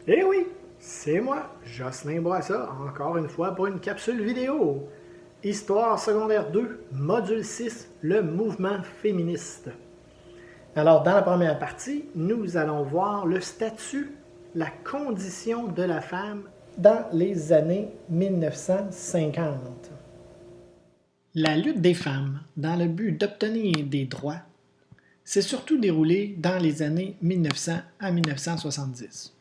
Eh oui, c'est moi, Jocelyn Boissa, encore une fois pour une capsule vidéo. Histoire secondaire 2, module 6, le mouvement féministe. Alors, dans la première partie, nous allons voir le statut, la condition de la femme dans les années 1950. La lutte des femmes dans le but d'obtenir des droits s'est surtout déroulée dans les années 1900 à 1970.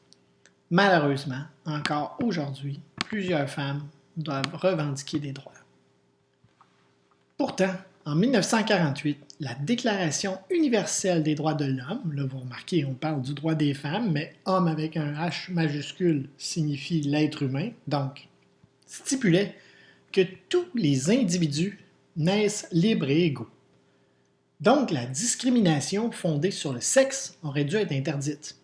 Malheureusement, encore aujourd'hui, plusieurs femmes doivent revendiquer des droits. Pourtant, en 1948, la Déclaration universelle des droits de l'homme, là vous remarquez, on parle du droit des femmes, mais homme avec un H majuscule signifie l'être humain, donc stipulait que tous les individus naissent libres et égaux. Donc la discrimination fondée sur le sexe aurait dû être interdite.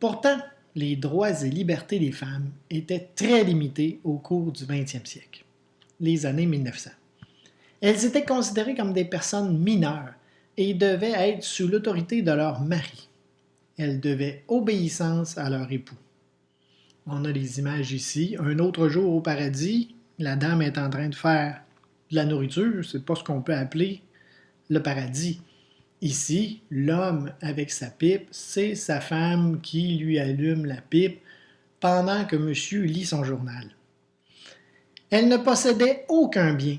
Pourtant, les droits et libertés des femmes étaient très limités au cours du 20e siècle, les années 1900. Elles étaient considérées comme des personnes mineures et devaient être sous l'autorité de leur mari. Elles devaient obéissance à leur époux. On a les images ici. Un autre jour au paradis, la dame est en train de faire de la nourriture. C'est pas ce qu'on peut appeler le paradis. Ici, l'homme avec sa pipe, c'est sa femme qui lui allume la pipe pendant que monsieur lit son journal. Elles ne possédaient aucun bien.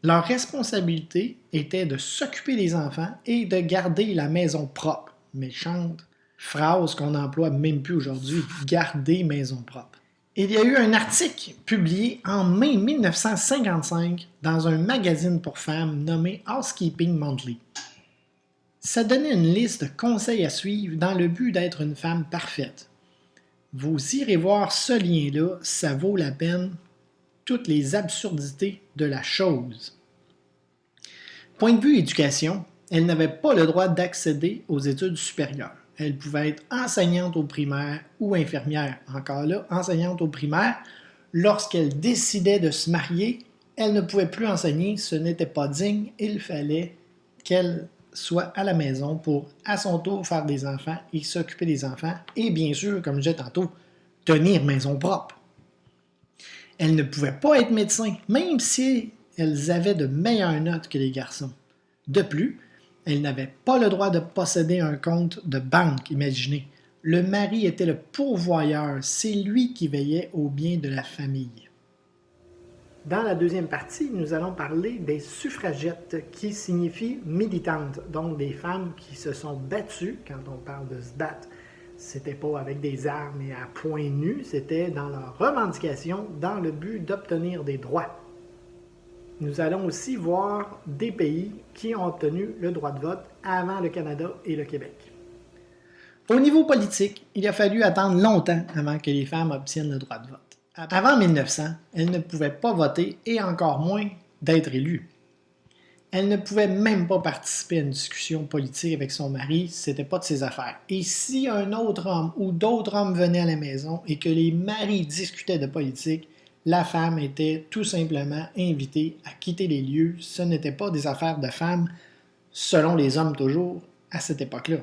Leur responsabilité était de s'occuper des enfants et de garder la maison propre. Méchante phrase qu'on n'emploie même plus aujourd'hui, garder maison propre. Il y a eu un article publié en mai 1955 dans un magazine pour femmes nommé Housekeeping Monthly. Ça donnait une liste de conseils à suivre dans le but d'être une femme parfaite. Vous irez voir ce lien-là, ça vaut la peine, toutes les absurdités de la chose. Point de vue éducation, elle n'avait pas le droit d'accéder aux études supérieures. Elle pouvait être enseignante au primaire ou infirmière. Encore là, enseignante au primaire. Lorsqu'elle décidait de se marier, elle ne pouvait plus enseigner, ce n'était pas digne, il fallait qu'elle soit à la maison pour, à son tour, faire des enfants et s'occuper des enfants et, bien sûr, comme je disais tantôt, tenir maison propre. Elles ne pouvaient pas être médecins, même si elles avaient de meilleures notes que les garçons. De plus, elles n'avaient pas le droit de posséder un compte de banque, imaginez. Le mari était le pourvoyeur, c'est lui qui veillait au bien de la famille. Dans la deuxième partie, nous allons parler des suffragettes, qui signifie militantes, donc des femmes qui se sont battues. Quand on parle de se battre, c'était pas avec des armes et à poings nus, c'était dans leur revendication, dans le but d'obtenir des droits. Nous allons aussi voir des pays qui ont obtenu le droit de vote avant le Canada et le Québec. Au niveau politique, il a fallu attendre longtemps avant que les femmes obtiennent le droit de vote. Avant 1900, elles ne pouvaient pas voter et encore moins d'être élues. Elle ne pouvait même pas participer à une discussion politique avec son mari, c'était pas de ses affaires. Et si un autre homme ou d'autres hommes venaient à la maison et que les maris discutaient de politique, la femme était tout simplement invitée à quitter les lieux. Ce n'était pas des affaires de femmes, selon les hommes toujours, à cette époque-là.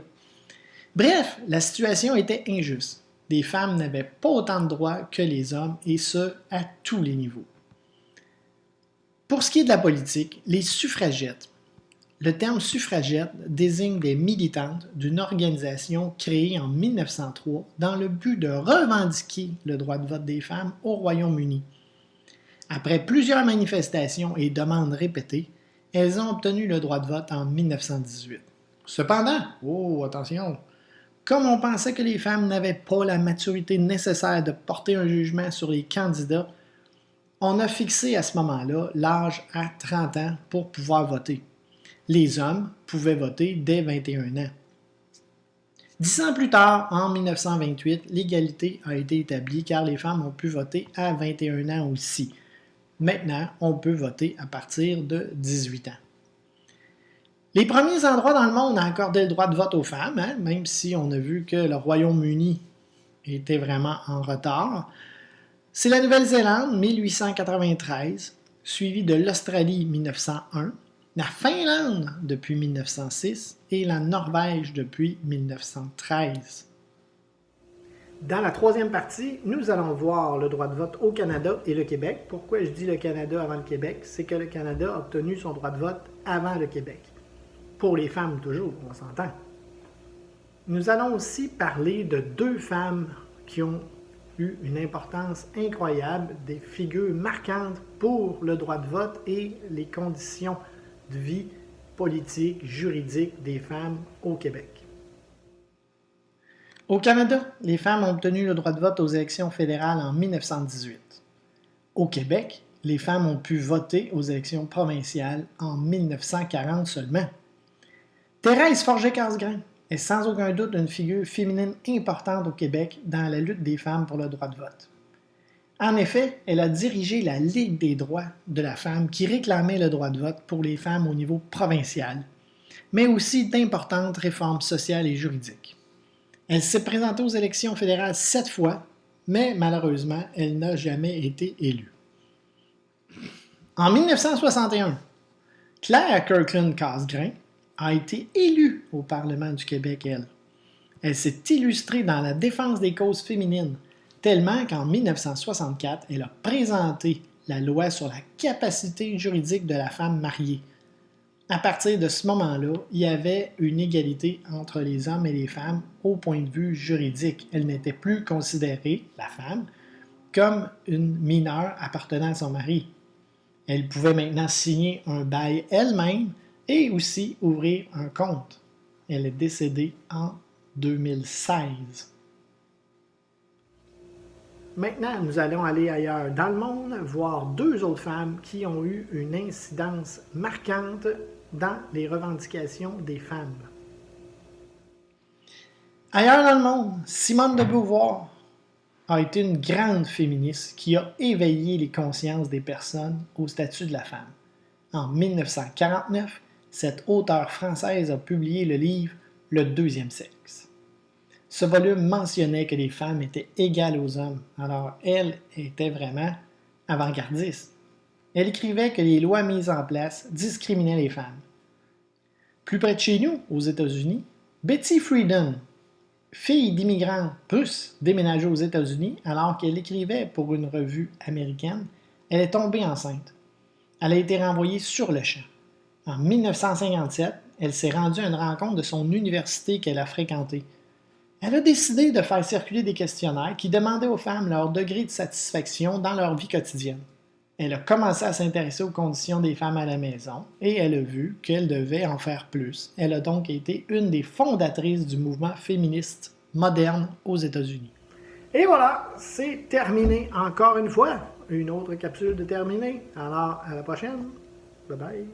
Bref, la situation était injuste. Les femmes n'avaient pas autant de droits que les hommes, et ce, à tous les niveaux. Pour ce qui est de la politique, les suffragettes. Le terme suffragette désigne des militantes d'une organisation créée en 1903 dans le but de revendiquer le droit de vote des femmes au Royaume-Uni. Après plusieurs manifestations et demandes répétées, elles ont obtenu le droit de vote en 1918. Cependant, attention, comme on pensait que les femmes n'avaient pas la maturité nécessaire de porter un jugement sur les candidats, on a fixé à ce moment-là l'âge à 30 ans pour pouvoir voter. Les hommes pouvaient voter dès 21 ans. 10 ans plus tard, en 1928, l'égalité a été établie car les femmes ont pu voter à 21 ans aussi. Maintenant, on peut voter à partir de 18 ans. Les premiers endroits dans le monde à accorder le droit de vote aux femmes, même si on a vu que le Royaume-Uni était vraiment en retard, c'est la Nouvelle-Zélande, 1893, suivi de l'Australie, 1901, la Finlande depuis 1906 et la Norvège depuis 1913. Dans la troisième partie, nous allons voir le droit de vote au Canada et le Québec. Pourquoi je dis le Canada avant le Québec? C'est que le Canada a obtenu son droit de vote avant le Québec. Pour les femmes toujours, on s'entend. Nous allons aussi parler de deux femmes qui ont eu une importance incroyable, des figures marquantes pour le droit de vote et les conditions de vie politique, juridique des femmes au Québec. Au Canada, les femmes ont obtenu le droit de vote aux élections fédérales en 1918. Au Québec, les femmes ont pu voter aux élections provinciales en 1940 seulement. Thérèse Forget-Casgrain est sans aucun doute une figure féminine importante au Québec dans la lutte des femmes pour le droit de vote. En effet, elle a dirigé la Ligue des droits de la femme qui réclamait le droit de vote pour les femmes au niveau provincial, mais aussi d'importantes réformes sociales et juridiques. Elle s'est présentée aux élections fédérales 7 fois, mais malheureusement, elle n'a jamais été élue. En 1961, Claire Kirkland-Casgrain a été élue au Parlement du Québec, elle. Elle s'est illustrée dans la défense des causes féminines, tellement qu'en 1964, elle a présenté la loi sur la capacité juridique de la femme mariée. À partir de ce moment-là, il y avait une égalité entre les hommes et les femmes au point de vue juridique. Elle n'était plus considérée, la femme, comme une mineure appartenant à son mari. Elle pouvait maintenant signer un bail elle-même et aussi ouvrir un compte. Elle est décédée en 2016. Maintenant, nous allons aller ailleurs dans le monde, voir deux autres femmes qui ont eu une incidence marquante dans les revendications des femmes. Ailleurs dans le monde, Simone de Beauvoir a été une grande féministe qui a éveillé les consciences des personnes au statut de la femme. En 1949, cette auteure française a publié le livre « Le deuxième sexe ». Ce volume mentionnait que les femmes étaient égales aux hommes, alors elle était vraiment avant-gardiste. Elle écrivait que les lois mises en place discriminaient les femmes. Plus près de chez nous, aux États-Unis, Betty Friedan, fille d'immigrants russes déménagée aux États-Unis alors qu'elle écrivait pour une revue américaine, elle est tombée enceinte. Elle a été renvoyée sur le champ. En 1957, elle s'est rendue à une rencontre de son université qu'elle a fréquentée. Elle a décidé de faire circuler des questionnaires qui demandaient aux femmes leur degré de satisfaction dans leur vie quotidienne. Elle a commencé à s'intéresser aux conditions des femmes à la maison et elle a vu qu'elle devait en faire plus. Elle a donc été une des fondatrices du mouvement féministe moderne aux États-Unis. Et voilà, c'est terminé encore une fois. Une autre capsule de terminée. Alors, à la prochaine. Bye bye.